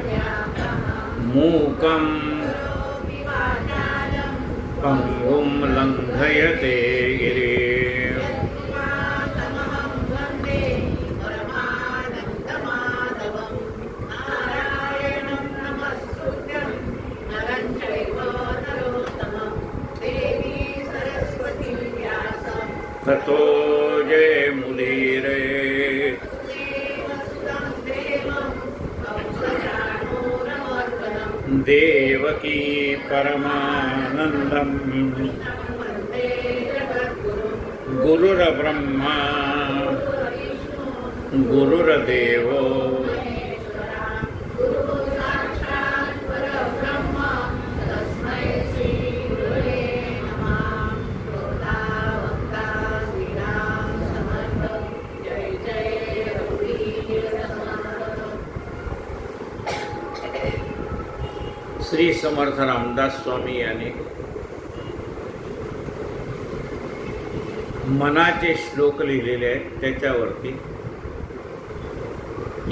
मूकं पंगुं लंघयते गिरिं ततो जयमुदीरये देवकी परमानंदं गुरुर्ब्रह्मा गुरुर्देवो श्री समर्थ रामदास स्वामी यांनी मनाचे श्लोक लिहिलेले आहेत. त्याच्यावरती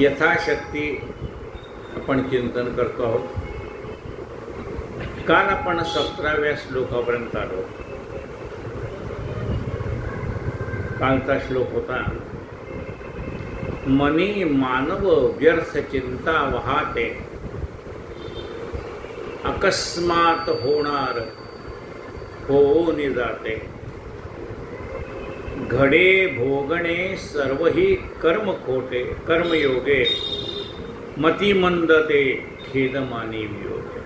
यथाशक्ती आपण चिंतन करतो आहोत. काल आपण 17व्या श्लोकापर्यंत आलो. कालचा श्लोक होता, मनी मानव व्यर्थ चिंता वाहते, अकस्मात होणार होऊन जाते, घडे भोगणे सर्वही कर्म खोटे, कर्मयोगे मती मंदते खेद मानी वियोगे.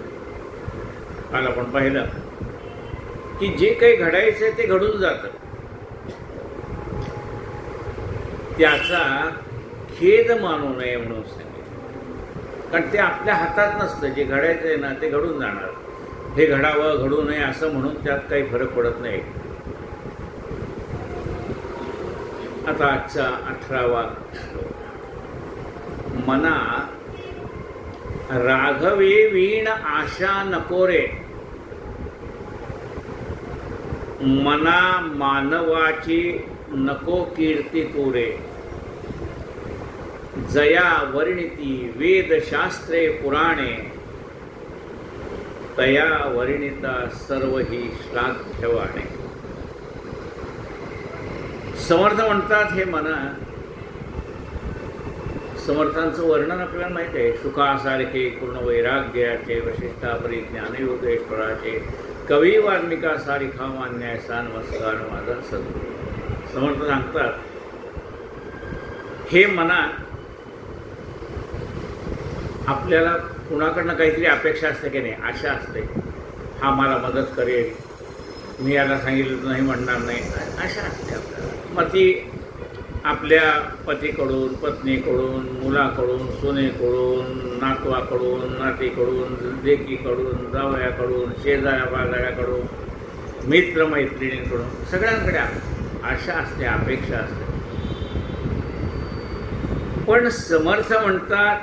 काल आपण पाहिलं की जे काही घडायचं ते घडून जातं, त्याचा खेद मानू नये म्हणून सांगितलं. कारण ते आपल्या हातात नसतं. जे घडायचं आहे ना ते घडून जाणार. हे घडावं घडू नये असं म्हणून त्यात काही फरक पडत नाही. आता आजचा 18वा श्लोक, मना राघवे वीण आशा नकोरे, मना मानवाची नको कीर्ती तुरे, जया वर्णिती वेदशास्त्रे पुराणे, तया वर्णिता सर्व ही श्लाघ्यवाणे. समर्थ म्हणतात, हे मना, समर्थांचं वर्णन आपल्याला माहिती आहे. सुखासारखे पूर्ण वैराग्याचे, वशिष्ठापरी ज्ञानयोगेश्वराचे, कवी वाल्मिकासारिखा मान्यायसा नमस्कार माझा सद्गुरू. समर्थ सांगतात, हे मना, आपल्याला कुणाकडनं काहीतरी अपेक्षा असते की नाही, आशा असते. हा मला मदत करेल, मी याला सांगितलं नाही म्हणणार नाही, आशा असते आपल्याला. मग ती आपल्या पतीकडून, पत्नीकडून, मुलाकडून, सुनेकडून, नातवाकडून, नातीकडून, लेकीकडून, जावयाकडून, शेजाऱ्या पाजाऱ्याकडून, मित्रमैत्रिणींकडून, सगळ्यांकडे आशा असते, अपेक्षा असते. पण समर्थ म्हणतात,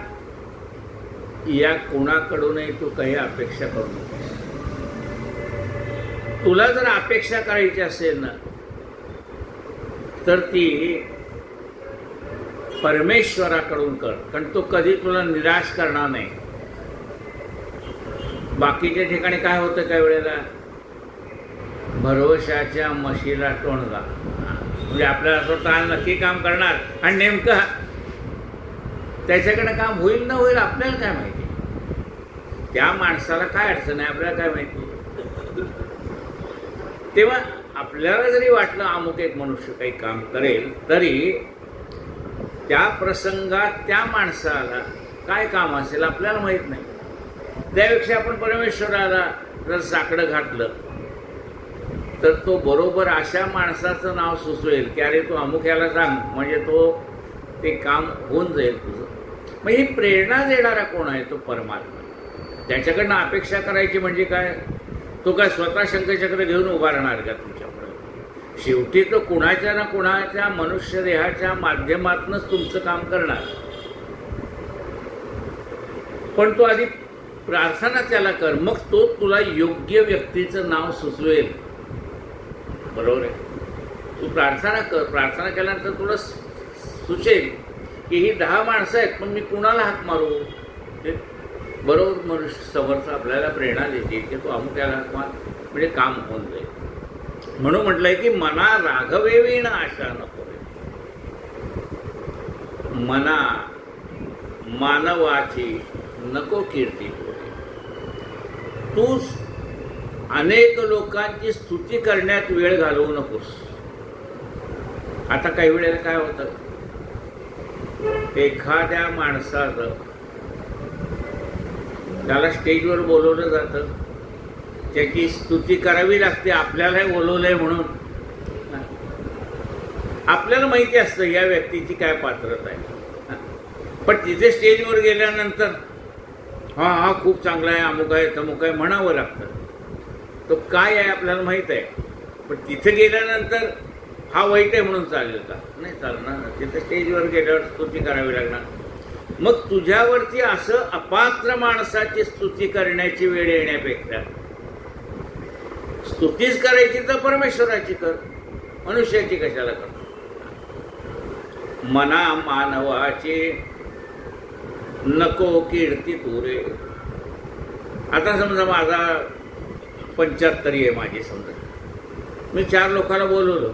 या कोणाकडूनही तू काही अपेक्षा करू नकोस. तुला जर अपेक्षा करायची असेल ना, तर ती परमेश्वराकडून कर. कारण तो कधी तुला निराश करणार नाही. बाकीच्या ठिकाणी काय होतं, काही वेळेला भरवशाच्या म्हशीला टोणगा. म्हणजे आपल्याला असं ताण नक्की काम करणार आणि नेमकं त्याच्याकडे काम होईल ना होईल आपल्याला काय माहिती. त्या माणसाला काय अडचण आहे आपल्याला काय माहिती. तेव्हा आपल्याला जरी वाटलं अमुक एक मनुष्य काही काम करेल, तरी त्या प्रसंगात त्या माणसाला काय काम असेल आपल्याला माहीत नाही. त्यापेक्षा आपण परमेश्वराला जर साकडं घातलं तर तो बरोबर अशा माणसाचं नाव सुचवेल की अरे तू अमुक याला सांग, म्हणजे तो ते काम होऊन जाईल तुझं. मग ही प्रेरणा देणारा कोण आहे, तो परमात्मा. त्याच्याकडनं अपेक्षा करायची म्हणजे काय, तो काय स्वतः शंखचक्र घेऊन उभा राहणार का तुमच्याकडे. शेवटी तो कुणाच्या ना कुणाच्या मनुष्य देहाच्या माध्यमातूनच तुमचं काम करणार. पण तो आधी प्रार्थना त्याला कर, मग तो तुला योग्य व्यक्तीचं नाव सुचवेल. बरोबर आहे. तू प्रार्थना कर, प्रार्थना केल्यानंतर तुला सुचेल की ही 10 माणसं आहेत, पण मी कुणाला हाक मारू. बरोबर मनुष्य समर्थ आपल्याला प्रेरणा देते की तो अमुक्याला म्हणजे काम होऊन जाईल. म्हणून म्हटलंय की मना राघवेवीण आशा नको, मना मानवाची नको कीर्ती. तू अनेक लोकांची स्तुती करण्यात वेळ घालवू नकोस. आता काही वेळेला काय होतं, एखाद्या माणसाचं त्याला स्टेजवर बोलवलं जातं, त्याची स्तुती करावी लागते. आपल्यालाही बोलवलंय म्हणून आपल्याला माहिती असतं या व्यक्तीची काय पात्रता आहे, पण तिथे स्टेजवर गेल्यानंतर हा हा खूप चांगला आहे, अमुक आहे तमुक आहे म्हणावं लागतं. तो काय आहे आपल्याला माहीत आहे, पण तिथे गेल्यानंतर हा वाईट आहे म्हणून चालेल का? नाही चालणार. तिथे स्टेजवर गेल्यावर स्तुती करावी लागणार. मग तुझ्यावरती असं अपात्र माणसाची स्तुती करण्याची वेळ येण्यापेक्षा स्तुतीच करायची तर परमेश्वराची कर, मनुष्याची कशाला कर. मना मानवाची नको कीर्ती तुरे. आता समजा माझा 75 आहे माझी, समजा मी 4 लोकांना बोलवलं,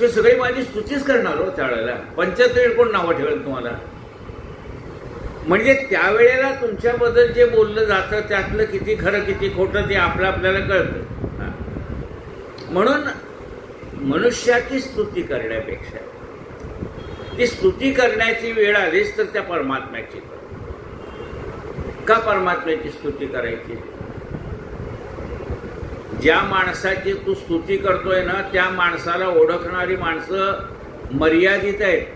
ते सगळे माझी स्तुतीच करणार हो त्यावेळेला. 75 कोण नावं ठेवेल तुम्हाला? म्हणजे त्यावेळेला तुमच्याबद्दल जे बोललं जातं त्यातलं किती खरं किती खोटं ते आपल्याला कळतं. म्हणून मनुष्याची स्तुती करण्यापेक्षा ती स्तुती करण्याची वेळ आलीच तर त्या परमात्म्याची का परमात्म्याची स्तुती करायची? ज्या माणसाची तू स्तुती करतोय ना त्या माणसाला ओळखणारी माणसं मर्यादित आहेत.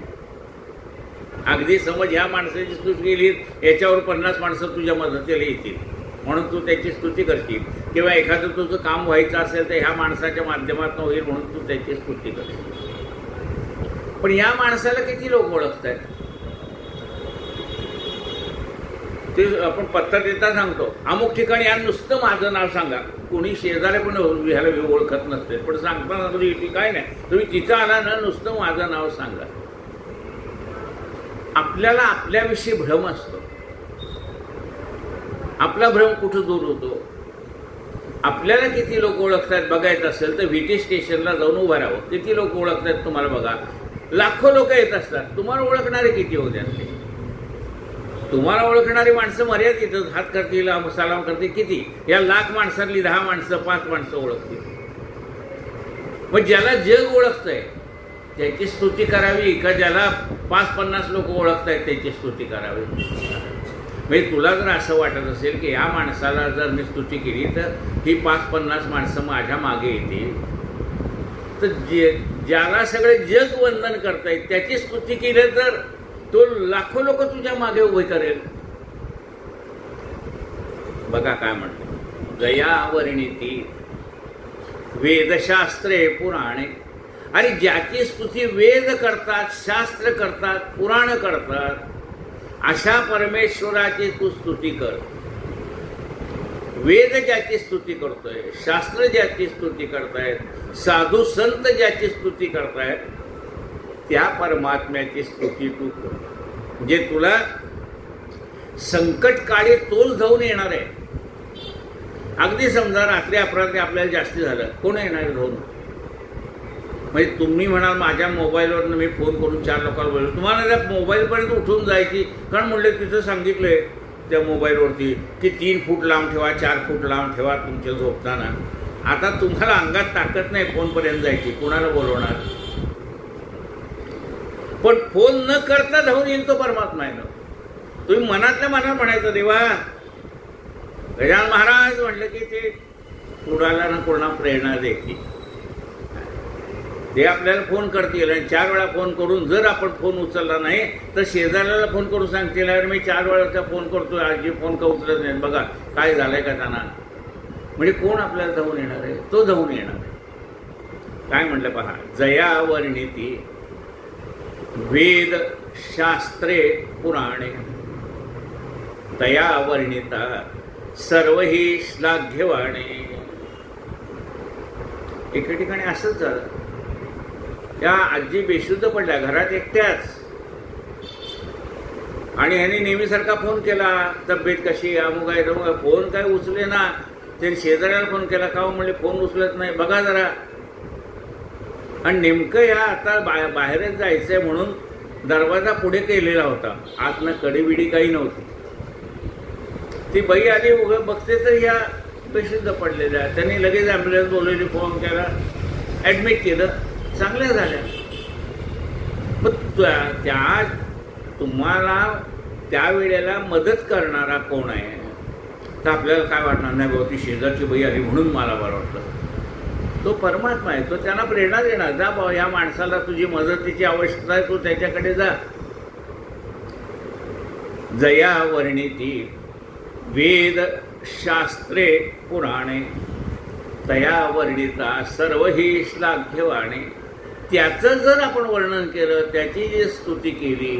अगदी समज ह्या माणसाची स्तुती केली याच्यावर 50 माणसं तुझ्या मदतीला येतील म्हणून तू त्याची स्तुती करशील, किंवा एखादं तुझं काम व्हायचं असेल तर ह्या माणसाच्या माध्यमातून होईल म्हणून तू त्याची स्तुती करशील. पण या माणसाला किती लोक ओळखत आहेत ते आपण पत्ता देता सांगतो, अमुक ठिकाणी या नुसतं माझं नाव सांगा. कोणी शेजारी पण ह्याला ओळखत नसते, पण सांगताना तुम्ही इथे काय नाही, तुम्ही तिथं आला ना नुसतं माझं नाव सांगा. आपल्याला आपल्याविषयी भ्रम असतो. आपला भ्रम कुठं दूर होतो? आपल्याला किती लोक ओळखतात बघायचं असेल तर व्हीटी स्टेशनला जाऊन उभं राहावं. किती लोक ओळखतात तुम्हाला बघा. लाखो लोक येत असतात, तुम्हाला ओळखणारे किती होते? तुम्हाला ओळखणारी माणसं मर्यादित, हात करतील सलाम करतील किती, या लाख माणसातली 10 माणसं 5 माणसं ओळखतील. मग ज्याला जग ओळखतंय त्याची स्तुती करावी का ज्याला 5-50 लोक ओळखतायत त्याची स्तुती करावी? म्हणजे तुला जर असं वाटत असेल की या माणसाला जर मी स्तुती केली तर ही 5-50 माणसं माझ्या मागे येतील, तर ज्याला सगळे जग वंदन करतायत त्याची स्तुती केली तर तो लाखो लोक तुझ्या मागे उभे करेल. बघा काय म्हणतो, गया वर्णिती वेदशास्त्रे पुराणे. आणि ज्याची स्तुती वेद करतात, शास्त्र करतात, पुराण करतात, अशा परमेश्वराची तू स्तुती कर. वेद ज्याची स्तुती करतोय, शास्त्र ज्याची स्तुती करतायत, साधू संत ज्याची स्तुती करतायत, त्या परमात्म्याची स्तुती तू कर. म्हणजे तुला संकट काळी तोच धावून येणार आहे. अगदी समजा रात्री अपरात्री आपल्याला जास्ती झालं, कोण येणार धावून? म्हणजे तुम्ही म्हणाल माझ्या मोबाईलवरनं मी फोन करून 4 लोकांना बोललो, तुम्हाला त्या मोबाईलपर्यंत उठून जायची, कारण म्हणले तिथं सांगितलंय त्या मोबाईलवरती की 3 फूट लांब ठेवा, 4 फूट लांब ठेवा तुमच्या झोपताना. आता तुम्हाला अंगात ताकद नाही फोनपर्यंत जायची, कोणाला बोलवणार? पण फोन न करता धावून येईल तो परमात्मा आहे ना. तुम्ही मनातल्या मनात म्हणायचं देवा. गजानन महाराज म्हटलं की ते कुणाला ना कोणा प्रेरणा देतील, ते आपल्याला फोन करतील. आणि 4 वेळा फोन करून जर आपण फोन उचलला नाही तर शेजाऱ्याला फोन करून सांगतील अरे मी 4 वेळाचा फोन करतो, आजी फोन का उचलत नाही, बघा काय झालंय का त्यांना. म्हणजे कोण आपल्याला धावून येणार आहे? तो धावून येणार आहे. काय म्हटलं पहा, जया वर्णिती वेद शास्त्रे पुराणे तया वर्णिता सर्व ही श्लाघ्यवाणे. एके ठिकाणी असंच झालं. त्या आजी बेशुद्ध पडल्या, घरात एकट्याच. आणि ह्याने नेहमीसारखा फोन केला, तब्येत कशी, अमुक आहे तमुक आहे. फोन काय उचले ना. त्याने शेजाऱ्याला फोन केला, का म्हणले फोन उचलत नाही, बघा जरा. आणि नेमकं या आता बाहेरच जायचंय म्हणून दरवाजा पुढे केलेला होता, आतनं कडी काही नव्हती. ती बाई आली, उभं बघते तर या पेशंट पडलेल्या. त्यांनी लगेच ॲम्ब्युलन्स बोलवली, फोन केला, ॲडमिट केलं, चांगल्या झाल्या. पण त्या तुम्हाला त्यावेळेला मदत करणारा कोण आहे तर आपल्याला काय वाटणार, नाही बाबा ती शेजारची बाई आली म्हणून मला बरं वाटलं. तो परमात्मा आहे, तो त्यांना प्रेरणा देणार, जा बाबा या माणसाला तुझी मदतीची आवश्यकता आहे, तू त्याच्याकडे जा. जया वर्णिती वेद शास्त्रे पुराणे, तया वर्णिता सर्व ही श्लाघ्यवाणे. त्याचं जर आपण वर्णन केलं, त्याची जी स्तुती केली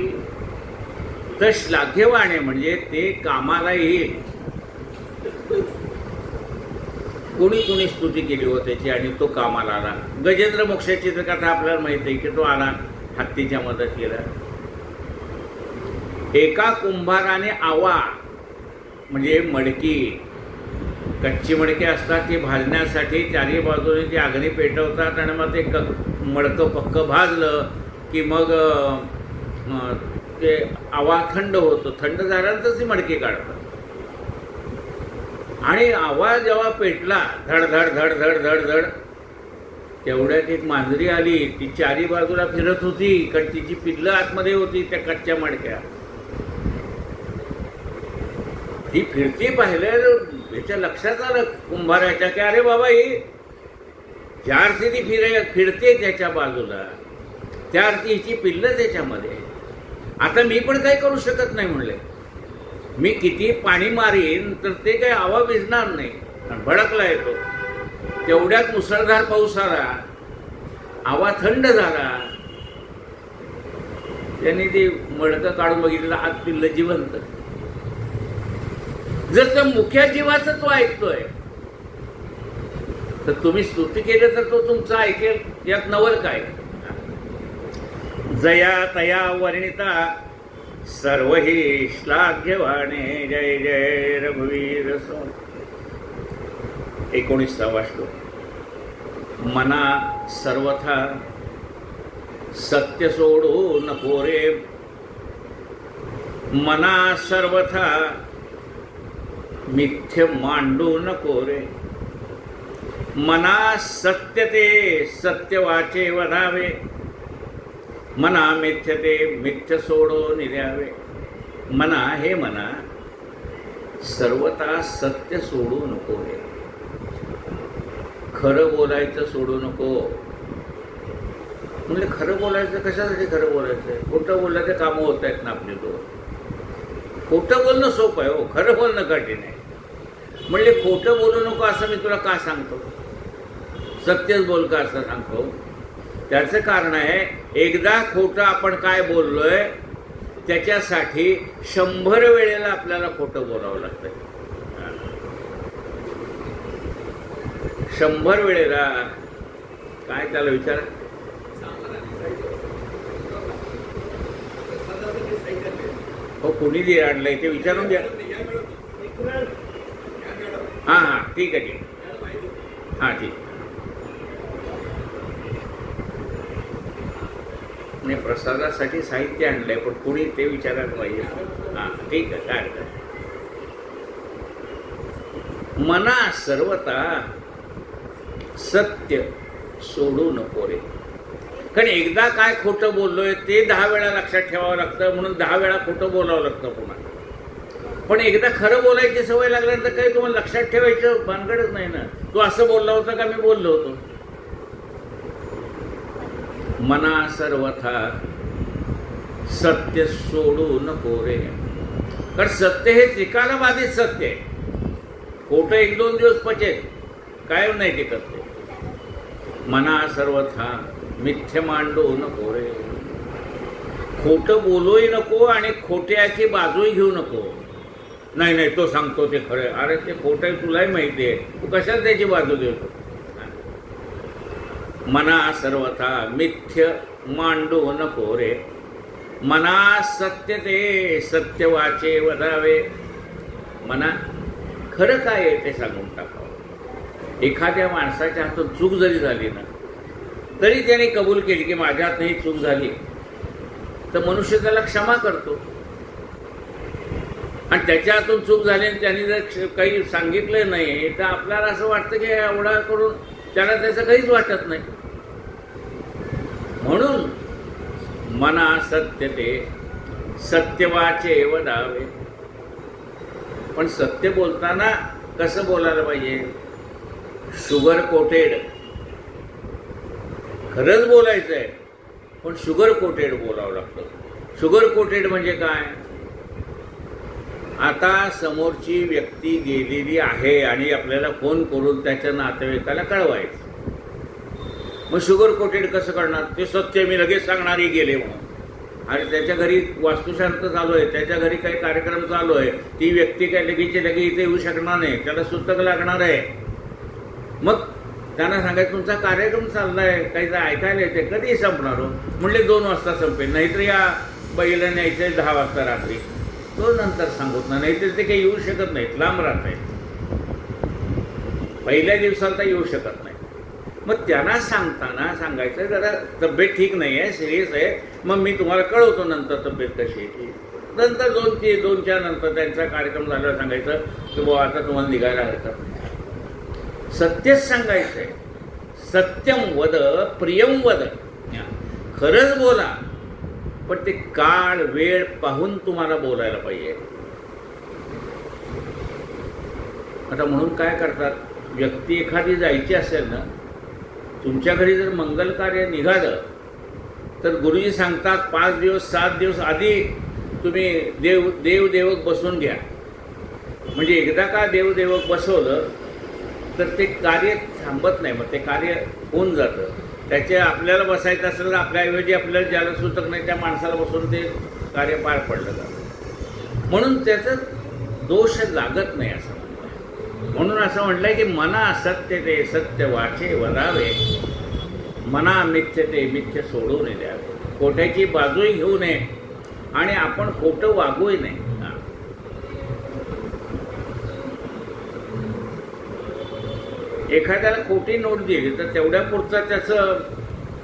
तर श्लाघ्यवाणे म्हणजे ते कामाला येईल. कोणी कोणी स्तुती केली हो त्याची आणि तो कामाला आला. गजेंद्र मोक्षाची तर कथा आपल्याला माहिती आहे की तो आला हत्तीच्या मदतीला. एका कुंभाराने आवा म्हणजे मडकी, कच्ची मडकी असतात ती भाजण्यासाठी चारी बाजूने ती अग्नी पेटवतात आणि मग ते मडकं पक्क भाजलं की मग ते आवा थंड होतं. थंड झाल्यानंतर ती मडकी काढतात. आणि आवा जेव्हा पेटला धड धड धड धड धड धड, तेवढ्यात एक मांजरी आली. ती चारी बाजूला फिरत होती कारण तिची पिल्लं आतमध्ये होती त्या कच्च्या मडक्या. ती फिरती पाहिलं, याच्या लक्षात आलं कुंभाराच्या की अरे बाबा ही ज्या अर्थी ती फिरते त्याच्या बाजूला, त्या अर्थी हिची पिल्लं त्याच्यामध्ये. आता मी पण काही करू शकत नाही म्हणले. मी किती पाणी मारीन तर ते काही आवा भिजणार नाही. भडकला येतो. तेवढ्यात मुसळधार पाऊस आला, आवा थंड झाला. त्यांनी ते मडकं काढून बघितलं, आत पिल्लं जिवंत. जर त्या मुख्या जीवाचं तो ऐकतोय तर तुम्ही स्तुती केली तर तो तुमचं ऐकेल. यात नवल काय. जया तया वर्णिता सर्व ही श्लाघ्यवाणे. जय जय रघुवीर. 19वा श्लोक. मना सर्वथा सत्य सोडू नको रे. मना सर्वथा मिथ्य मांडू नको रे. मना सत्य ते सत्य वाचे वधावे. मना मिथ्य ते मिथ्य सोडो निर्यावे. मना हे मना सर्वता सत्य सोडू नको रे. खरं बोलायचं सोडू नको. म्हणजे खरं बोलायचं कशासाठी खरं बोलायचं? खोटं बोललं ते कामं होत आहेत ना आपले. तो खोटं बोलणं सोपं आहे हो, खरं बोलणं कठीण आहे. म्हणजे खोटं बोलू नको असं मी तुला का सांगतो? सत्यच बोल का असं सांगतो? त्याचं कारण आहे, एकदा खोटं आपण काय बोललोय त्याच्यासाठी 100 वेळेला आपल्याला खोटं बोलावं लागतं. 100 वेळेला. काय त्याला विचार? हो, कुणी आणलंय ते विचारून द्या. हां हां ठीक आहे ठीक आहे. हां ठीक. नाही, प्रसादासाठी साहित्य आणलंय पण कुणी ते विचारायला पाहिजे. हां ठीक आहे. काय अडचण. मना सर्वता सत्य सोडू नको रे. कारण एकदा काय खोटं बोललोय ते 10 वेळा लक्षात ठेवावं लागतं, म्हणून 10 वेळा खोटं बोलावं लागतं पुन्हा. पण एकदा खरं बोलायची सवय लागल्यानंतर काही तुम्हाला लक्षात ठेवायचं भानगडच नाही ना. तू असं बोलला होता का मी बोललो होतो. मना सर्वथा सत्य सोडू नको रे. कारण सत्य हे त्रिकाला बाधित सत्य आहे. खोटं 1-2 दिवस पचेल, कायम नाही टिकत ते. मना सर्वथा मिथ्य मांडू नको रे. खोटं बोलूही नको आणि खोट्याची बाजूही घेऊ नको. नाही नाही तो सांगतो ते खरं. अरे ते खोटं तुलाही माहिती आहे, तू कशाला त्याची बाजू घेतो? मना सर्वथा मिथ्य मांडू नको रे. मना सत्य ते सत्य वाचे वदावे. मना खरं काय आहे ते सांगून टाकावं. एखाद्या माणसाच्या हातून चूक जरी झाली ना तरी त्याने कबूल केली की माझ्या हातून ही चूक झाली, तर मनुष्य त्याला क्षमा करतो. आणि त्याच्या हातून चूक झाली आणि त्यांनी जर काही सांगितलं नाही तर आपल्याला असं वाटतं की एवढा करून त्याला त्याचं काहीच वाटत नाही. म्हणून मना सत्य ते सत्यवाचे वदावे. पण सत्य बोलताना कसं बोलायला पाहिजे? Sugar coated. खरंच बोलायचं आहे पण शुगर कोटेड बोलावं लागतं. शुगर कोटेड म्हणजे काय? आता समोरची व्यक्ती गेलेली आहे आणि आपल्याला फोन करून त्याच्या नातेवाईकाला कळवायचं. मग शुगर कोटेड कसं करणार? ते सत्य मी लगेच सांगणार ही गेले म्हणून. आणि त्याच्या घरी वास्तुशांत चालू आहे, त्याच्या घरी काही कार्यक्रम चालू आहे, ती व्यक्ती काही लगेच इथे येऊ शकणार नाही, त्याला सुतक लागणार आहे. मग त्यांना सांगायचं तुमचा कार्यक्रम चाललाय, काही ऐकायला येते, कधी संपणार हो? म्हणले 2 वाजता संपेल, नाहीतर या बैला न्यायचंय 10 वाजता रात्री. तो नंतर सांगत ना, नाहीतर ते काही येऊ शकत नाहीत, लांब राहत आहेत, पहिल्या दिवसाला येऊ शकत नाही. मग त्यांना सांगताना सांगायचं जरा तब्येत ठीक नाही आहे, सिरियस आहे, मग मी तुम्हाला कळवतो नंतर तब्येत कशी आहे ती. नंतर 2च्या नंतर त्यांचा कार्यक्रम झाल्यावर सांगायचं की बुवा आता तुम्हाला निघायला हरकत नाही. सत्यच सांगायचं आहे. सत्यम वद प्रियम वद. खरंच बोला, पण ते काळ वेळ पाहून तुम्हाला बोलायला पाहिजे. आता म्हणून काय करतात, व्यक्ती एखादी जायची असेल ना, तुमच्या घरी जर मंगल कार्य निघालं तर गुरुजी सांगतात 5 दिवस 7 दिवस आधी तुम्ही देवदेवक बसवून घ्या. म्हणजे एकदा का देवदेवक बसवलं तर ते कार्य थांबत नाही, मग ते कार्य होऊन जातं. त्याचे आपल्याला बसायचं असेल तर आपल्याऐवजी आपल्याला ज्याला सुचत नाही त्या माणसाला बसून ते कार्य पार पडलं जातं. म्हणून त्याचा दोष लागत नाही असं म्हणतं. म्हणून असं म्हटलंय की मना सत्य ते सत्य वाचे वदावे, मना मिथ्य ते मिथ्य सोडून द्यावे. खोट्याची बाजूही घेऊ नये आणि आपण खोटं वागूही नाही. एखाद्याला खोटी नोट दिली तर तेवढ्या पुरता त्याचं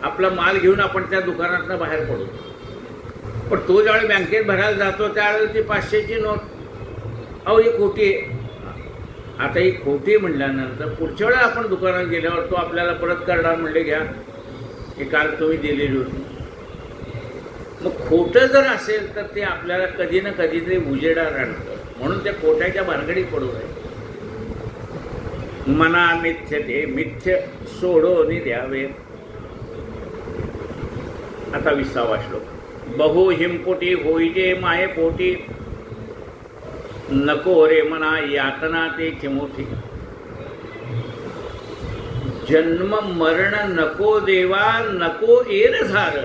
आपला माल घेऊन आपण त्या दुकानातनं बाहेर पडू. पण तो ज्यावेळी बँकेत भरायला जातो त्यावेळेला ती 500ची नोट, अहो ही खोटी आहे. आता ही खोटी म्हटल्यानंतर पुढच्या वेळेला आपण दुकानात गेल्यावर तो आपल्याला परत करणार, म्हणले घ्या हे काल तुम्ही दिलेली होती. मग खोटं जर असेल तर ते आपल्याला कधी ना कधीतरी उजेडात आणतं. म्हणून त्या खोट्याच्या भानगडीत पडू नये. मना मिथ्य ते मिथ्य सोडून द्यावे. आता 20वा श्लोक. बहु हिमपोटी होईजे माये पोटी, नको रे मना यातना ते चिमोठी. जन्म मरण नको देवा नको येर झार.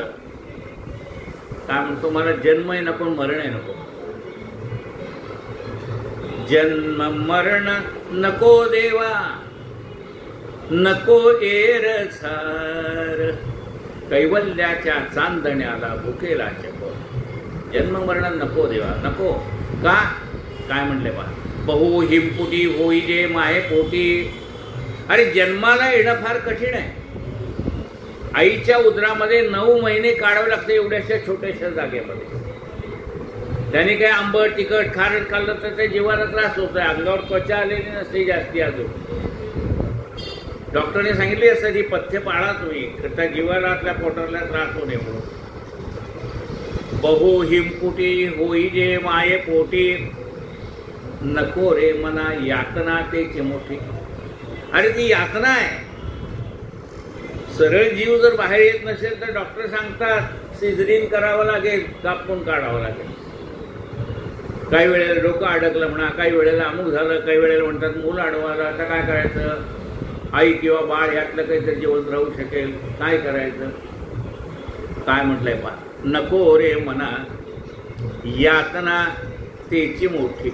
काय म्हणतो, मला जन्मही नको मरणही नको. जन्म मरण नको देवा नको एर झार. कैवल्याच्या चांदण्याला भुकेला चकोर. जन्म मरण नको देवा, नको. का? काय म्हणले बा, बहु हिमपुटी होईजे माये पोटी. अरे जन्माला येणं फार कठीण आहे. आईच्या उदरामध्ये 9 महिने काढावे लागते एवढ्याशा छोट्याशा जागेमध्ये. त्याने काय आंबट तिखट खारट खाल्लं तर त्या जीवाला त्रास होतोय. अंगावर त्वचा आलेली नसते जास्ती. अजून डॉक्टरने सांगितले असं ही पथ्य पाळा तुम्ही, त्या जीवाला आपल्या पोटाला त्रास होऊ नये म्हणून. बहु हिमपुटी होईजे माये पोटी, नको रे मना यातना ते चिमोठी. अरे ती यातना आहे. सरळ जीव जर बाहेर येत नसेल तर डॉक्टर सांगतात सिझरिन करावं लागेल, कापून काढावं लागेल. काही वेळेला डोकं अडकलं म्हणा, काही वेळेला अमुक झालं, काही वेळेला म्हणतात मूल अडवायला. आता काय करायचं? आई किंवा बाळ यातलं काहीतरी जिवंत राहू शकेल, काय करायचं? काय म्हटलंय पा, नको रे मना यातना तेची मोठी.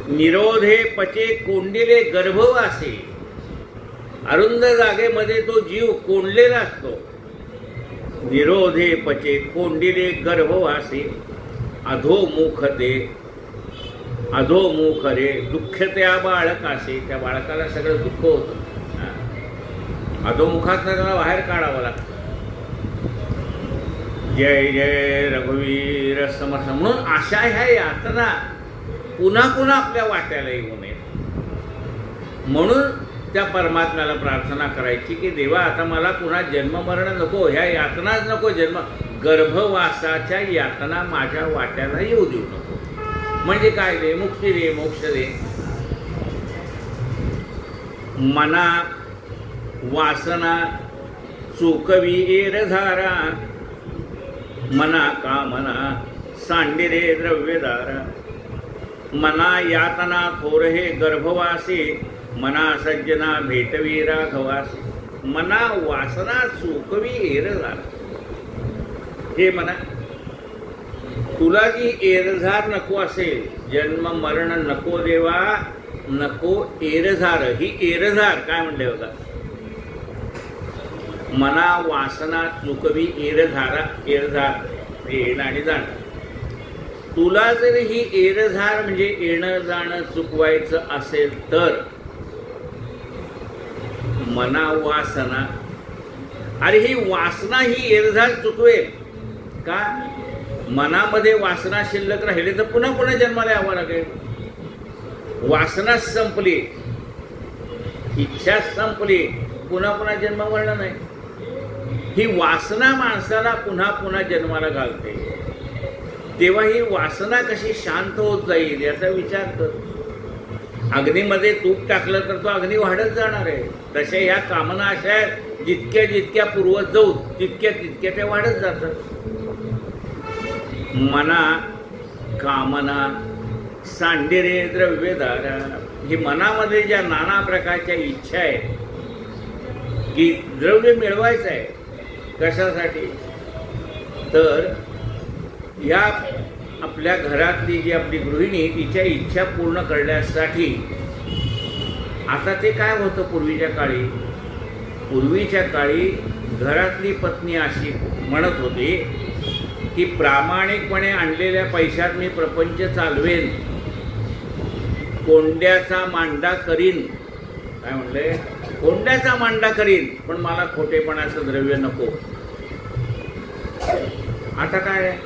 निरोधे पचे कोंडिले गर्भवासी. अरुंद जागेमध्ये तो जीव कोंडलेला असतो. निरोधे पचे कोंडिले गर्भवासी अधोमुख रे दुःख त्या बाळकासे. त्या बाळकाला सगळं दुःख होतं. अधोमुखात त्याला बाहेर काढावं लागतं. जय जय रघुवीर समर्थ. म्हणून अशा ह्या यातना पुन्हा पुन्हा आपल्या वाट्याला येऊ नये. म्हणून त्या परमात्म्याला प्रार्थना करायची की देवा आता मला पुन्हा जन्ममरण नको, ह्या यातनाच नको. गर्भवासाच्या यातना माझ्या वाट्याला येऊ देऊ नको. म्हणजे काय दे? मुक्ती दे, मोक्ष दे. मना वासना चुकवी एरधारा मना कामना सांडिरे द्रव्यदारा. मना यातना थोर हे गर्भवासी मना सज्जना भेटवी राघवासी. मना वासना चुकवी एरधारा. हे मना तुला जी एरझार नको असेल, जन्म मरण नको देवा, नको एरझार. ही एरझार काय म्हणले होता? मना वासना चुकवी एरझारा. एरझार येणं आणि जाणं. तुला जर ही एरझार म्हणजे येणं जाणं चुकवायचं असेल तर मना वासना. अरे ही वासना ही एरझार चुकवेल का? मनामध्ये वासना शिल्लक राहिली तर पुन्हा पुन्हा जन्माला यावं लागेल. वासना संपली, इच्छा संपली, पुन्हा पुन्हा जन्म मरण नाही. ही वासना माणसाला पुन्हा पुन्हा जन्माला घालते. तेव्हा ही वासना कशी शांत होत जाईल याचा विचार कर. अग्नीमध्ये तूप टाकलं तर तो अग्नी वाढत जाणार आहे. तशा ह्या कामना अशा आहेत, जितक्या जितक्या पूर्वत जाऊ तितक्या तितक्या त्या वाढत जातात. मना कामना सांडिरे द्रव्यदारा. ही मनामध्ये ज्या नाना प्रकारच्या इच्छा आहेत की द्रव्य मिळवायचं आहे. कशासाठी? तर या आपल्या घरातली जी आपली गृहिणी तिच्या इच्छा पूर्ण करण्यासाठी. आता ते काय होतं पूर्वीच्या काळी घरातली पत्नी अशी म्हणत होती की प्रामाणिकपणे आणलेल्या पैशात मी प्रपंच चालवेन, कोंड्याचा मांडा करीन. काय म्हणले? कोंड्याचा मांडा करीन, पण मला खोटेपणाचं द्रव्य नको. आता काय?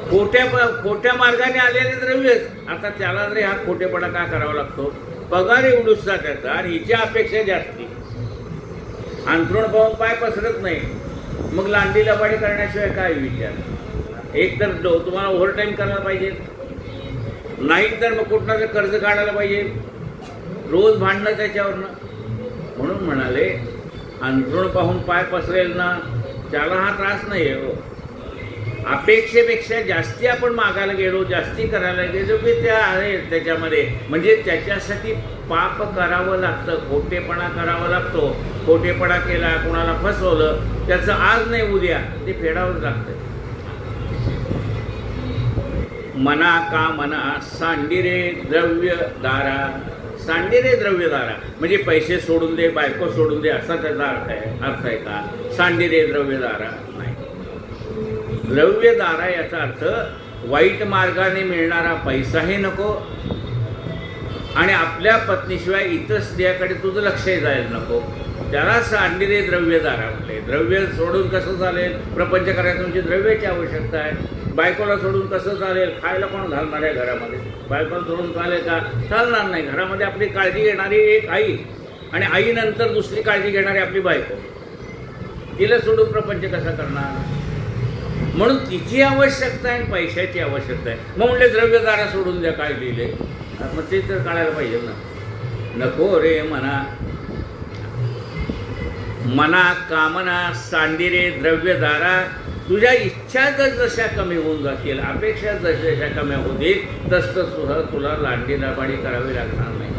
खोट्या मार्गाने आलेले द्रव्यच. आता त्याला जरी हा खोटेपणा का करावा लागतो? पगार एवढूचा त्याचा आणि हिच्या अपेक्षा जास्ती. अंथरूण पाहून पाय पसरत नाही, मग लांडी लबाडी करण्याशिवाय काय विचार? एक तर तुम्हाला ओव्हरटाईम करायला पाहिजे, नाही तर मग कुठलं कर्ज काढायला पाहिजे, रोज भांडणं त्याच्यावरनं. म्हणून म्हणाले अंथरूण पाहून पाय पसरेल ना, त्याला हा त्रास नाही आहे. अपेक्षेपेक्षा जास्ती आपण मागायला गेलो, जास्ती करायला गेलो की त्या आहे त्याच्यामध्ये, म्हणजे त्याच्यासाठी पाप करावं लागतं, खोटेपणा करावा लागतो. खोटेपणा केला, कोणाला फसवलं, त्याचं आज नाही उद्या ते फेडावंच लागतं. मना का मना सांडिरे द्रव्यदारा. सांडिरे द्रव्यदारा म्हणजे पैसे सोडून दे, बायको सोडून दे असा त्याचा अर्थ आहे का? सांडिरे द्रव्यदारा नाही. द्रव्यदारा याचा अर्थ वाईट मार्गाने मिळणारा पैसाही नको आणि आपल्या पत्नीशिवाय इतर स्त्रियाकडे तुझं लक्षही जायला नको. त्याला सांडिरे द्रव्यदारा म्हटले. द्रव्य सोडून कसं चालेल? प्रपंच करायला तुमची द्रव्याची आवश्यकता आहे. बायकोला सोडून कसं चालेल? खायला कोण घालणार आहे घरामध्ये? बायकोला सोडून चालेल का? चालणार नाही. घरामध्ये आपली काळजी घेणारी एक आई आणि आईनंतर दुसरी काळजी घेणारी आपली बायको, तिला सोडून प्रपंच कसा करणार? म्हणून तिची आवश्यकता आहे, पैशाची आवश्यकता आहे. मग म्हणले द्रव्यदारा सोडून द्या. काय लिहिले? मग ते तर काढायला पाहिजे ना. नको रे मना. मना कामना सांडिरे द्रव्यदारा. तुझ्या इच्छा जशा कमी होऊन जातील, अपेक्षा जशा कमी होतील, तसं सुद्धा तुला लांडी लबाडी करावी लागणार नाही.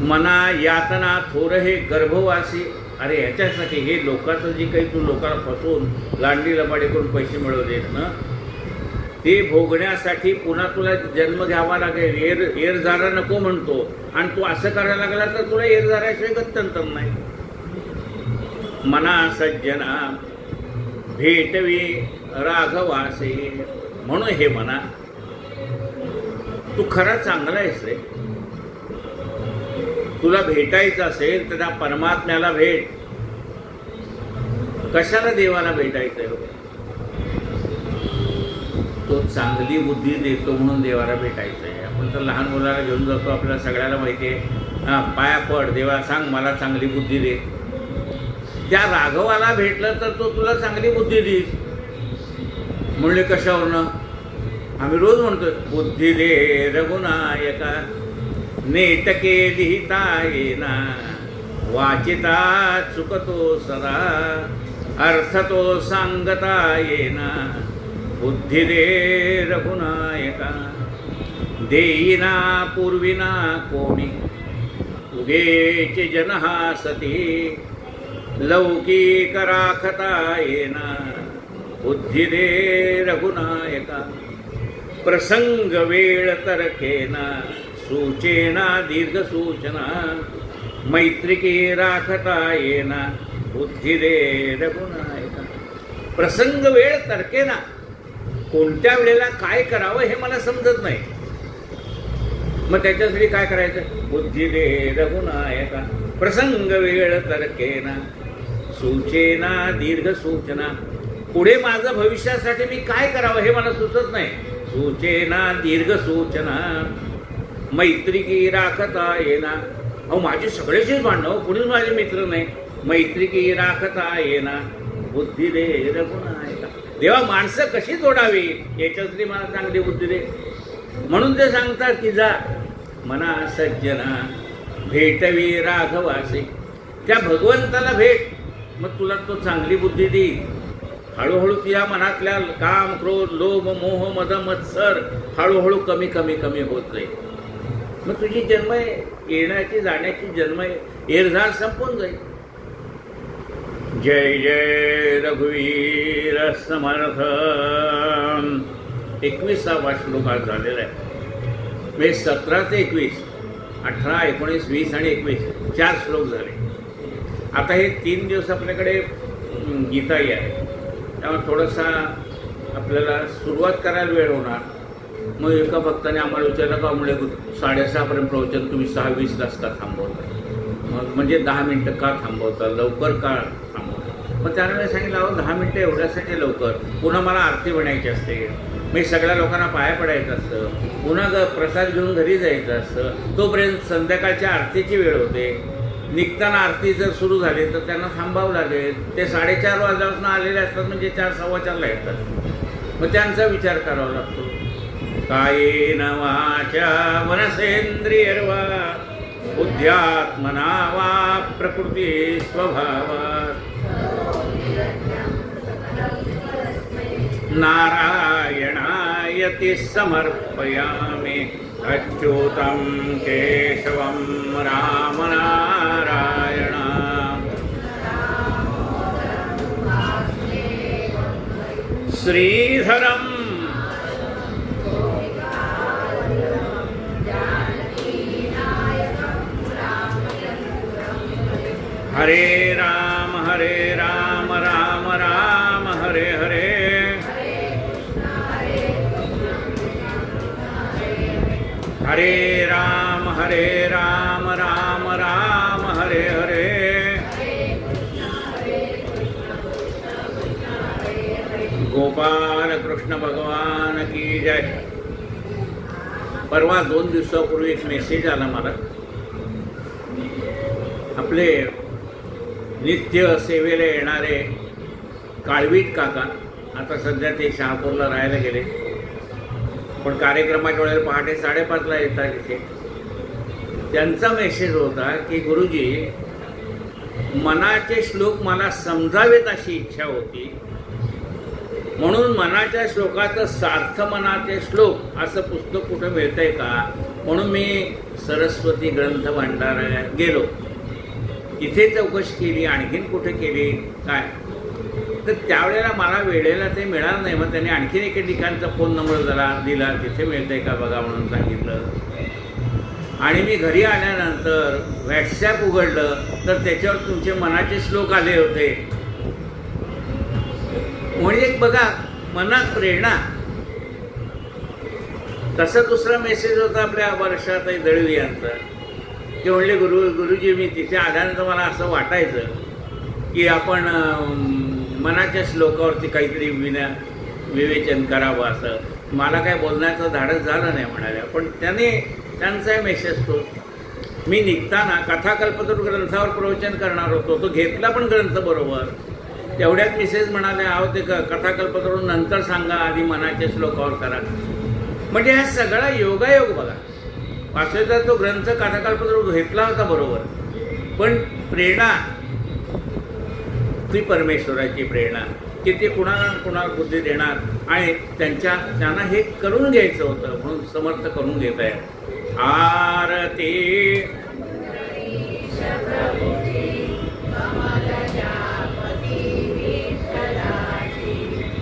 मना यातना थोर हे गर्भवासी. अरे ह्याच्यासाठी हे लोकांचं जे काही तू लोकांना फसवून लांडी लबाडी करून पैसे मिळवलेत ना, ते भोगण्यासाठी पुन्हा तुला जन्म घ्यावा लागेल. एरझारा नको म्हणतो आणि तू असं करायला लागला तर तुला एरझाराशिवाय गत्यंतर नाही. मना सज्जना भेटवी राघवासे. म्हणून हे मना, तू खरा चांगला आहेस रे. तुला भेटायचं असेल तर त्या परमात्म्याला भेट. कशाला देवाला भेटायचंय? तो चांगली बुद्धी देतो म्हणून देवाला भेटायचंय. आपण तर लहान मुलाला घेऊन जातो, आपल्याला सगळ्याला माहिती आहे, पाया पड, देवा सांग मला चांगली बुद्धी दे. त्या राघवाला भेटलं तर तो तुला चांगली बुद्धी देईल. म्हणले कशावरनं? आम्ही रोज म्हणतो, बुद्धी दे रघुनायका, नेटके लिहिता येना, वाचिता चुकतो सदा, अर्थ तो सांगता येना, बुद्धी दे रघुनायका. देईना पूर्विना कोणी, उगेचे जनहासती, लौकिक राखता येना, बुद्धी दे रघुनायका. प्रसंग वेळ तर्केना, सूचेना दीर्घ सूचना, मैत्रिकी राखता येना, बुद्धी दे रघुनायका. प्रसंग वेळ तर्केना, कोणत्या वेळेला काय करावं हे मला समजत नाही. मग त्याच्यासाठी काय करायचं? बुद्धी दे रघुनायका. प्रसंग वेळ तर्केना, सूचेना दीर्घ सूचना. पुढे माझं भविष्यासाठी मी काय करावं हे मला सुचत नाही. सूचेना दीर्घ सूचना, मैत्रिकी राखता येना. अहो माझी सगळ्याशीच भांडणं, कुणीच माझे मित्र नाही. मैत्रिकी राखता येना, बुद्धी दे रघुनायका. देवा माणसं कशी जोडावी याच्यासाठी मला चांगली बुद्धी दे. म्हणून ते सांगतात की जा मना सज्जना भेटवी राघवासे. त्या भगवंताला भेट, मग तुला तो चांगली बुद्धी देईल. हळूहळू तुझ्या मनातल्या काम क्रोध लोभ मोह मद मत्सर हळूहळू कमी कमी कमी होत जाईल. मग तुझी जन्म येण्याची जाण्याची जन्म येरझार संपून जाईल. जय जय रघुवीर समर्थ. 21वा श्लोक आज झालेला आहे. म्हणजे 17 ते 21, 18, 19, 20 आणि 21 4 श्लोक झाले. आता हे 3 दिवस आपल्याकडे गीताई आहे, त्यामुळे थोडासा आपल्याला सुरुवात करायला वेळ होणार. मग एका भक्ताने आम्हाला विचारलं का मुळे 6:30पर्यंत प्रवचन तुम्ही 6:20 तास का थांबवता? मग म्हणजे 10 मिनटं का थांबवता, लवकर का थांबवता? मग त्यानं मी सांगितलं, अहो 10 मिनटं एवढ्यासाठी लवकर, पुन्हा मला आरती म्हणायची असते, मी सगळ्या लोकांना पाया पडायचं असतं, पुन्हा प्रसाद घेऊन घरी जायचं असतं, तोपर्यंत संध्याकाळच्या आरतीची वेळ होते. निघताना आरती जर सुरू झाली तर त्यांना थांबावं लागेल. ते 4:30 वाजल्यापासून आलेले असतात, म्हणजे 4, 4:15 येतात. मग त्यांचा विचार करावा लागतो. कायेन वाचा मनसेंद्रियर्वा बुद्ध्यात्मना वा प्रकृती स्वभावात् नारायणायति समर्पयामि अच्युतं केशवं राम नारायण. श्रीधरं हरे राम राम राम हरे हरे. हरे राम राम राम हरे हरे. गोपाल कृष्ण भगवान की जय. परवा 2 दिवसापूर्वी एक मेसेज आला मला. आपले नित्य सेवेला येणारे काळवीट काका, आता सध्या ते शहापूरला राहायला गेले, पण कार्यक्रमाच्या वेळेला पहाटे 5:30ला येतात इथे. त्यांचा मेसेज होता की गुरुजी, मनाचे श्लोक मला समजावेत अशी इच्छा होती, म्हणून मनाच्या श्लोकाचं सार्थ मनाचे श्लोक असं पुस्तक कुठं मिळतंय का, म्हणून मी सरस्वती ग्रंथ भांडारात गेलो. इथे चौकशी केली, आणखीन कुठे केली काय, तर त्यावेळेला मला वेळेला ते मिळालं नाही. मग त्यांनी आणखीन एके ठिकाणचा फोन नंबर दिला, तिथे मिळतंय का बघा म्हणून सांगितलं. आणि मी घरी आल्यानंतर व्हॉट्सॲप उघडलं तर त्याच्यावर तुमचे मनाचे श्लोक आले होते. म्हणजे बघा, मनात प्रेरणा. तसा दुसरा मेसेज होता आपल्या वर्षाताई दळवी यांचा, ते म्हणले, गुरुजी मी तिथे आल्यानंतर मला असं वाटायचं की आपण मनाच्या श्लोकावरती काहीतरी विवेचन करावं. असं मला काय बोलण्याचं धाडस झालं नाही म्हणाल्या. पण त्यांचा मेसेज तो, मी निघताना कथाकल्पतरू ग्रंथावर प्रवचन करणार होतो, तो घेतला पण ग्रंथ बरोबर. तेवढ्यात मिसेस म्हणाले, अहो ते कथाकल्पतरू नंतर सांगा, आधी मनाच्या श्लोकावर करा. म्हणजे हा सगळा योगायोग बघा. वास्तविकता तो ग्रंथ कथाकल्पतरू घेतला होता बरोबर, पण प्रेरणा ती परमेश्वराची प्रेरणा की ते कुणाला बुद्धी देणार आणि त्यांना हे करून घ्यायचं होतं म्हणून समर्थ करून घेत आहे. आरती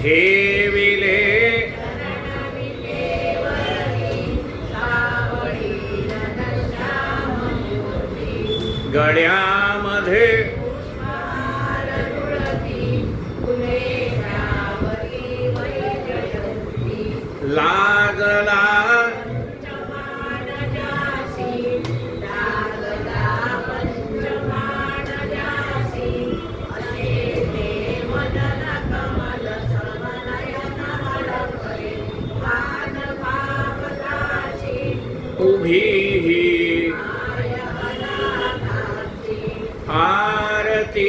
ठेविले गड्यामध्ये लागला उभी आरती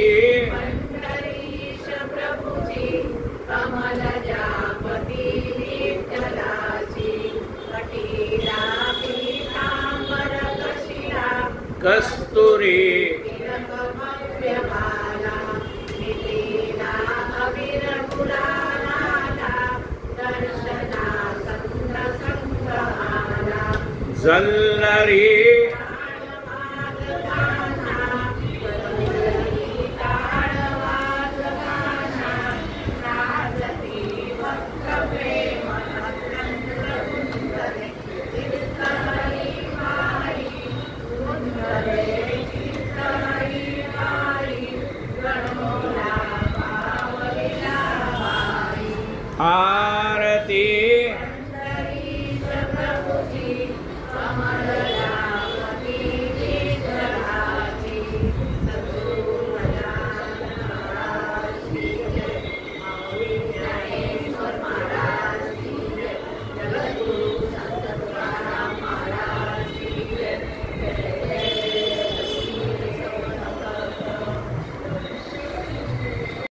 कस्तुरी जल्लरी आरती